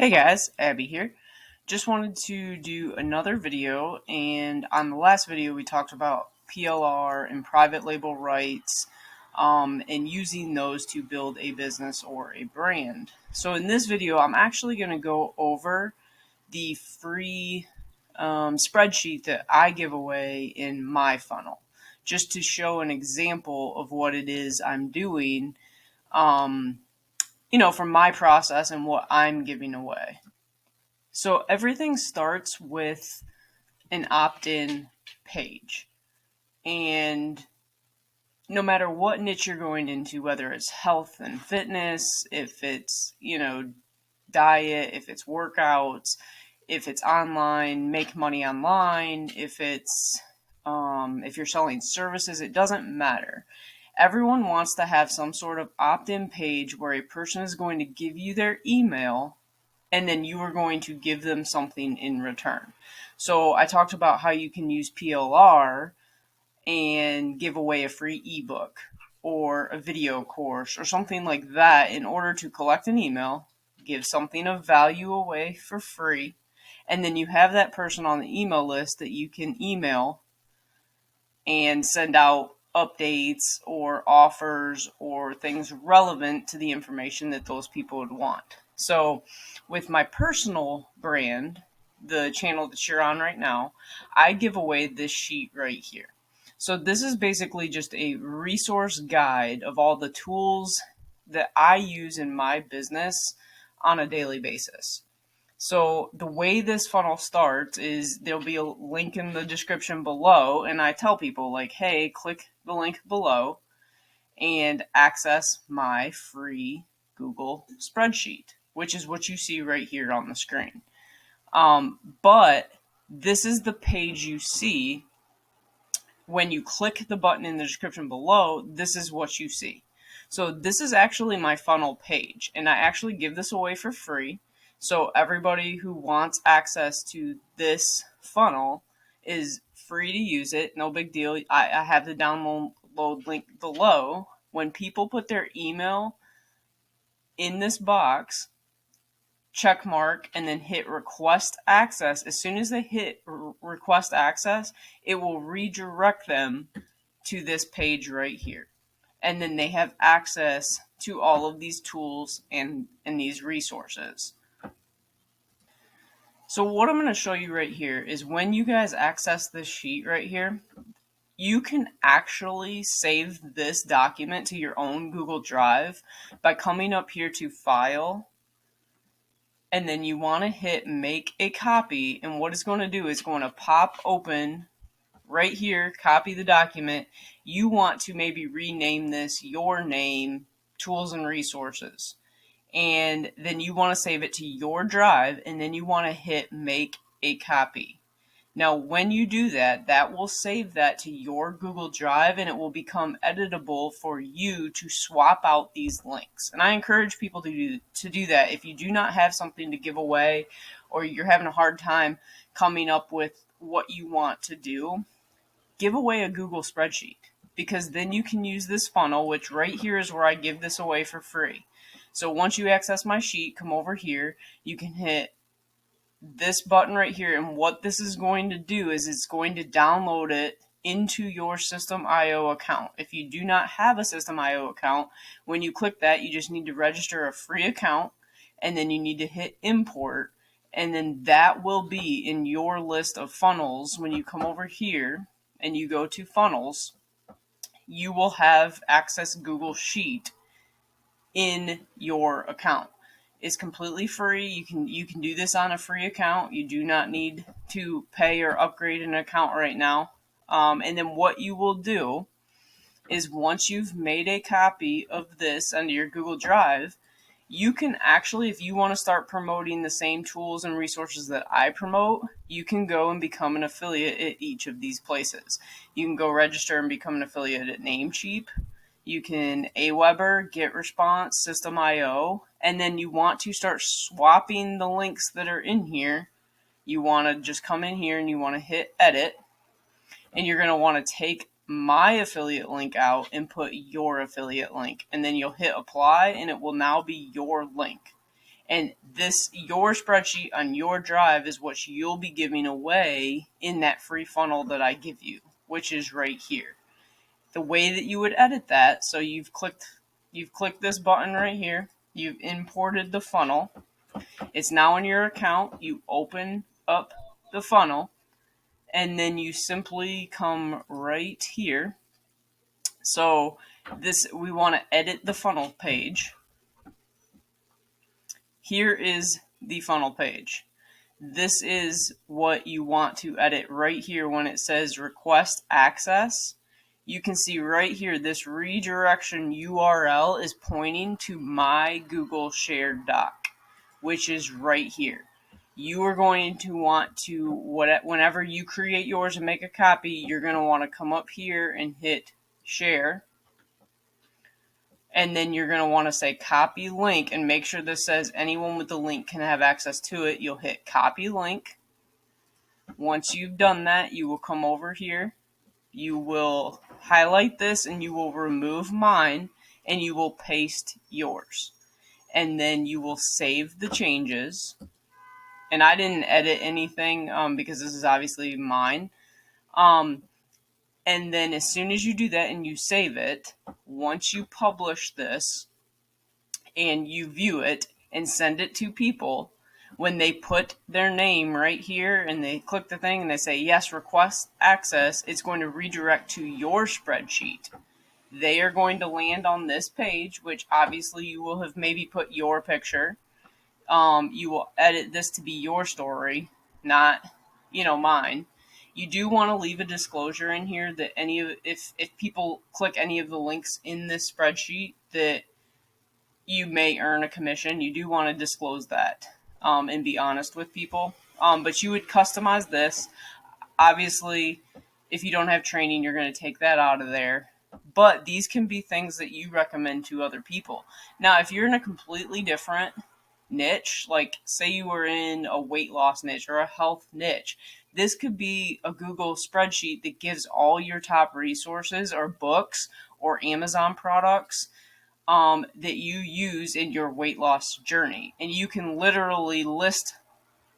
Hey guys, Abby here. Just wanted to do another video, and on the last video we talked about PLR and private label rights, and using those to build a business or a brand. So in this video I'm actually going to go over the free spreadsheet that I give away in my funnel, just to show an example of what it is I'm doing, um, from my process and what I'm giving away. So everything starts with an opt-in page. And no matter what niche you're going into, whether it's health and fitness, if it's, diet, if it's workouts, if it's online, make money online, if you're selling services, it doesn't matter. Everyone wants to have some sort of opt-in page where a person is going to give you their email and then you are going to give them something in return. So I talked about how you can use PLR and give away a free ebook or a video course or something like that in order to collect an email, give something of value away for free, and then you have that person on the email list that you can email and send out updates or offers or things relevant to the information that those people would want. So with my personal brand, the channel that you're on right now, I give away this sheet right here. So this is basically just a resource guide of all the tools that I use in my business on a daily basis. So the way this funnel starts is there'll be a link in the description below, and I tell people like, hey, click the link below and access my free Google spreadsheet, which is what you see right here on the screen. But this is the page you see when you click the button in the description below. This is what you see. So this is actually my funnel page, and I actually give this away for free. So everybody who wants access to this funnel is free to use it. No big deal. I have the download link below. When people put their email in this box, check mark, and then hit request access, as soon as they hit request access, it will redirect them to this page right here. And then they have access to all of these tools and these resources. So what I'm going to show you right here is when you guys access this sheet right here, you can actually save this document to your own Google Drive by coming up here to File, and then you want to hit Make a Copy, and what it's going to do is going to pop open right here, copy the document. You want to maybe rename this your name, Tools and Resources. And then you want to save it to your drive, and then you want to hit Make a Copy. Now, when you do that, that will save that to your Google Drive, and it will become editable for you to swap out these links. And I encourage people to do that. If you do not have something to give away, or you're having a hard time coming up with what you want to do, give away a Google spreadsheet, because then you can use this funnel, which right here is where I give this away for free. So once you access my sheet, come over here, you can hit this button right here, and what this is going to do is it's going to download it into your System.io account. If you do not have a System.io account, when you click that, you just need to register a free account, and then you need to hit import, and then that will be in your list of funnels. When you come over here and you go to funnels, you will have access Google Sheet in your account. It's completely free. You can do this on a free account. You do not need to pay or upgrade an account right now. And then what you will do is, once you've made a copy of this under your Google Drive, you can actually, if you want to start promoting the same tools and resources that I promote, you can go and become an affiliate at each of these places. You can go register and become an affiliate at Namecheap. You can Aweber, GetResponse, System.io, and then you want to start swapping the links that are in here. You want to just come in here and you want to hit edit, and you're going to want to take my affiliate link out and put your affiliate link, and then you'll hit apply, and it will now be your link. And this, your spreadsheet on your drive, is what you'll be giving away in that free funnel that I give you, which is right here. The way that you would edit that, so you've clicked this button right here, you've imported the funnel, it's now in your account, you open up the funnel, and then you simply come right here. So this, we want to edit the funnel page. Here is the funnel page. This is what you want to edit right here when it says request access. You can see right here, this redirection URL is pointing to my Google shared doc, which is right here. You are going to want to, whenever you create yours and make a copy, you're going to want to come up here and hit share. And then you're going to want to say copy link and make sure this says anyone with the link can have access to it. You'll hit copy link. Once you've done that, you will come over here. You will highlight this and you will remove mine and you will paste yours. And then you will save the changes. And I didn't edit anything because this is obviously mine. And then as soon as you do that and you save it, once you publish this and you view it and send it to people, when they put their name right here and they click the thing and they say, yes, request access, it's going to redirect to your spreadsheet. They are going to land on this page, which obviously you will have maybe put your picture. You will edit this to be your story, not, mine. You do want to leave a disclosure in here that if people click any of the links in this spreadsheet, that you may earn a commission. You do want to disclose that and be honest with people. But you would customize this. Obviously, if you don't have training, you're going to take that out of there. But these can be things that you recommend to other people. Now, if you're in a completely different niche, like say you were in a weight loss niche or a health niche, this could be a Google spreadsheet that gives all your top resources or books or Amazon products that you use in your weight loss journey. And you can literally list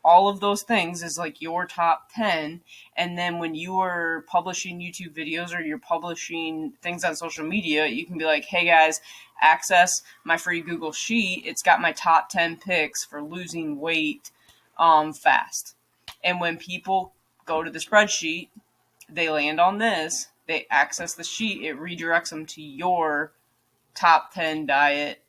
all of those things as like your top 10. And then when you are publishing YouTube videos or you're publishing things on social media, you can be like, hey guys, access my free Google Sheet. It's got my top 10 picks for losing weight fast. And when people go to the spreadsheet, they land on this, they access the sheet, it redirects them to your top 10 diet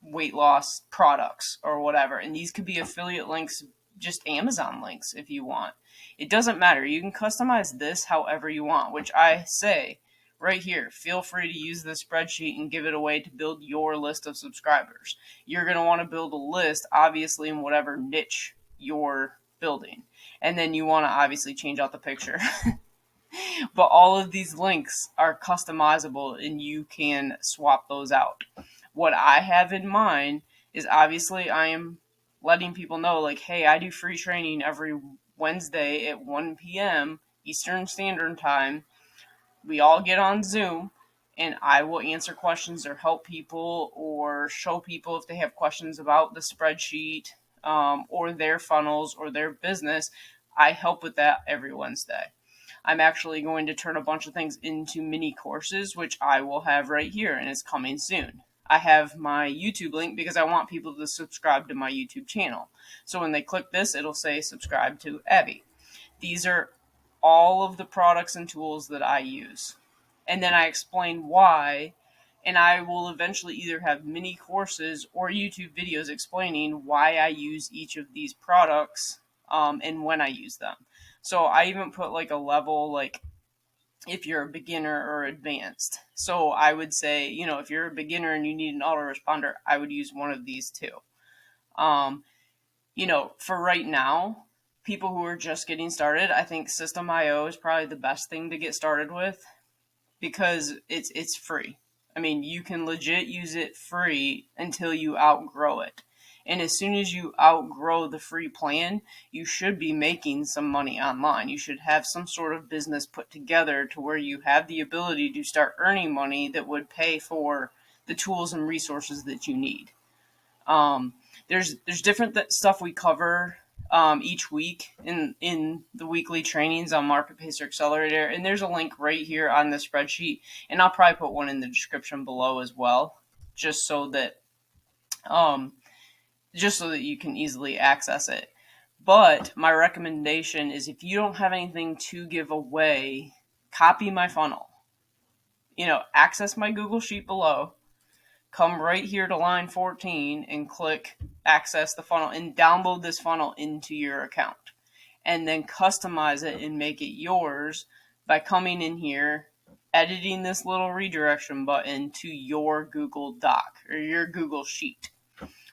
weight loss products or whatever. And these could be affiliate links, just Amazon links if you want. It doesn't matter. You can customize this however you want, which I say right here, feel free to use the spreadsheet and give it away to build your list of subscribers. You're going to want to build a list, obviously, in whatever niche you're building. And then you want to obviously change out the picture. But all of these links are customizable and you can swap those out. What I have in mind is obviously I am letting people know, like, hey, I do free training every Wednesday at 1 p.m. Eastern Standard Time. We all get on Zoom and I will answer questions or help people or show people if they have questions about the spreadsheet or their funnels or their business. I help with that every Wednesday. I'm actually going to turn a bunch of things into mini courses, which I will have right here, and it's coming soon. I have my YouTube link because I want people to subscribe to my YouTube channel. So when they click this, it'll say subscribe to Abby. These are all of the products and tools that I use. And then I explain why, and I will eventually either have mini courses or YouTube videos explaining why I use each of these products and when I use them. So I even put like a level, like if you're a beginner or advanced. So I would say, if you're a beginner and you need an autoresponder, I would use one of these two. For right now, people who are just getting started, I think System.io is probably the best thing to get started with because it's free. I mean, you can legit use it free until you outgrow it. And as soon as you outgrow the free plan, you should be making some money online. You should have some sort of business put together to where you have the ability to start earning money that would pay for the tools and resources that you need. there's different stuff we cover each week in the weekly trainings on Market Pacer Accelerator, and there's a link right here on the spreadsheet, and I'll probably put one in the description below as well, just so that um, you can easily access it. But my recommendation is, if you don't have anything to give away, copy my funnel. Access my Google Sheet below, come right here to line 14 and click access the funnel and download this funnel into your account. And then customize it and make it yours by coming in here, editing this little redirection button to your Google Doc or your Google Sheet.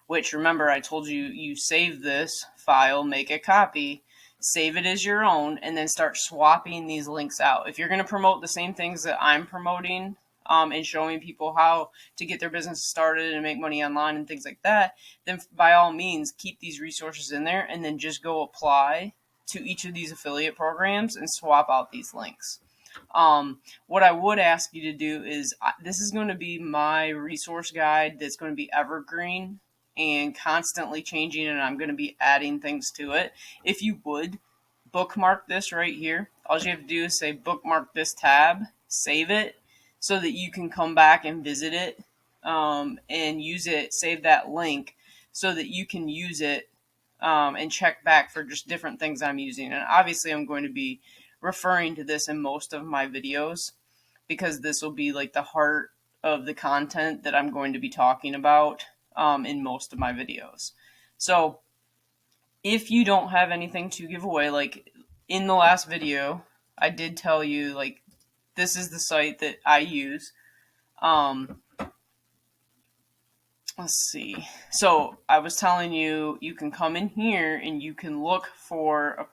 Which, remember, I told you save this file, make a copy, save it as your own, and then start swapping these links out. If you're going to promote the same things that I'm promoting, and showing people how to get their business started and make money online and things like that, then by all means, keep these resources in there and then just go apply to each of these affiliate programs and swap out these links. What I would ask you to do is, this is going to be my resource guide that's going to be evergreen and constantly changing, and I'm going to be adding things to it. If you would, bookmark this right here. All you have to do is say bookmark this tab, save it, so that you can come back and visit it and use it, save that link so that you can use it and check back for just different things I'm using. And obviously I'm going to be referring to this in most of my videos, because this will be like the heart of the content that I'm going to be talking about in most of my videos. So if you don't have anything to give away, like in the last video, I did tell you, like, this is the site that I use. Let's see. So I was telling you, you can come in here and you can look for a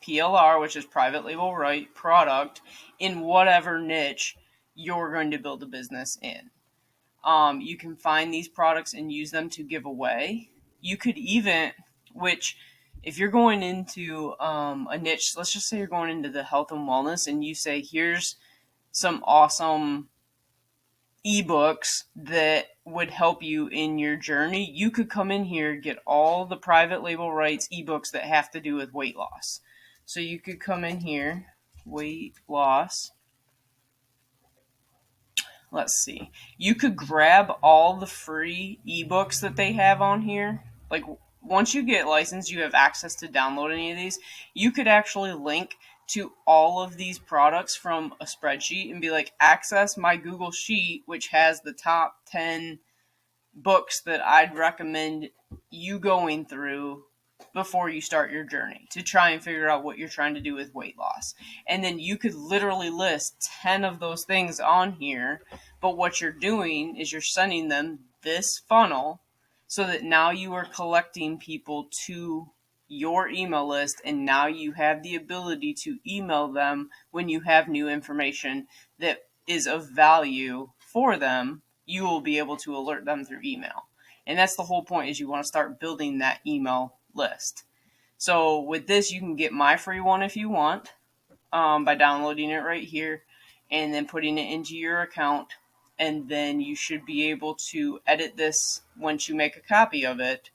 PLR, which is private label right product, in whatever niche you're going to build a business in. You can find these products and use them to give away. You could even, which if you're going into a niche, let's just say you're going into the health and wellness, and you say, here's some awesome ebooks that would help you in your journey, you could come in here, get all the private label rights ebooks that have to do with weight loss. So you could come in here, weight loss. Let's see. You could grab all the free ebooks that they have on here. Like, once you get licensed, you have access to download any of these. You could actually link to all of these products from a spreadsheet and be like, access my Google Sheet, which has the top 10 books that I'd recommend you going through before you start your journey to try and figure out what you're trying to do with weight loss. And then you could literally list 10 of those things on here, but what you're doing is you're sending them this funnel so that now you are collecting people to your email list, and now you have the ability to email them when you have new information that is of value for them. You will be able to alert them through email. And that's the whole point, is you want to start building that email list. So with this, you can get my free one if you want, by downloading it right here and then putting it into your account. And then you should be able to edit this once you make a copy of it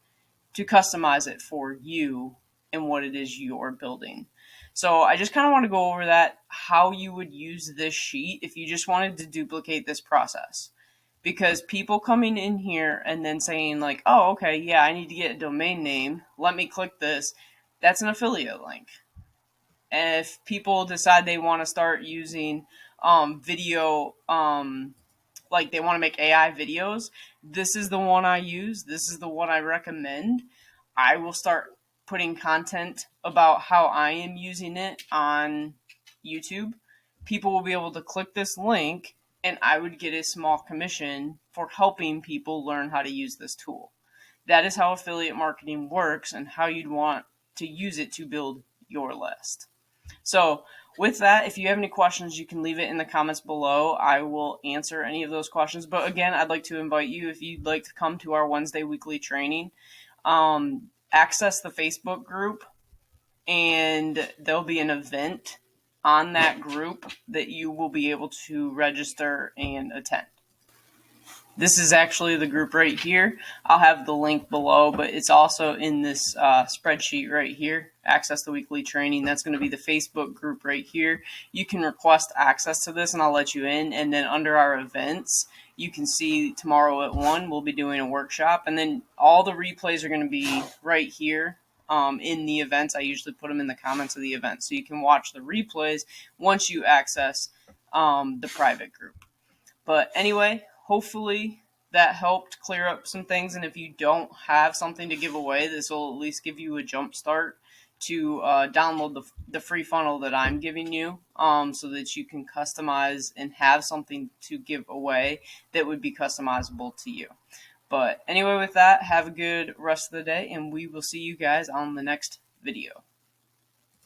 to customize it for you and what it is you're building. So I just kind of want to go over that, how you would use this sheet if you just wanted to duplicate this process. Because people coming in here and then saying like, oh, okay, yeah, I need to get a domain name, let me click this, that's an affiliate link. And if people decide they want to start using video, like they want to make AI videos, this is the one I use. This is the one I recommend. I will start putting content about how I am using it on YouTube. People will be able to click this link, and I would get a small commission for helping people learn how to use this tool. That is how affiliate marketing works and how you'd want to use it to build your list. So with that, if you have any questions, you can leave it in the comments below. I will answer any of those questions. But again, I'd like to invite you, if you'd like to come to our Wednesday weekly training, access the Facebook group, and there'll be an event on that group that you will be able to register and attend. This is actually the group right here. I'll have the link below, but it's also in this spreadsheet right here. Access the weekly training. That's going to be the Facebook group right here. You can request access to this and I'll let you in. And then under our events, you can see tomorrow at 1, we'll be doing a workshop. And then all the replays are going to be right here in the events. I usually put them in the comments of the event. So you can watch the replays once you access the private group. But anyway, hopefully that helped clear up some things. And if you don't have something to give away, this will at least give you a jump start to download the free funnel that I'm giving you so that you can customize and have something to give away that would be customizable to you. But anyway, with that, have a good rest of the day, and we will see you guys on the next video.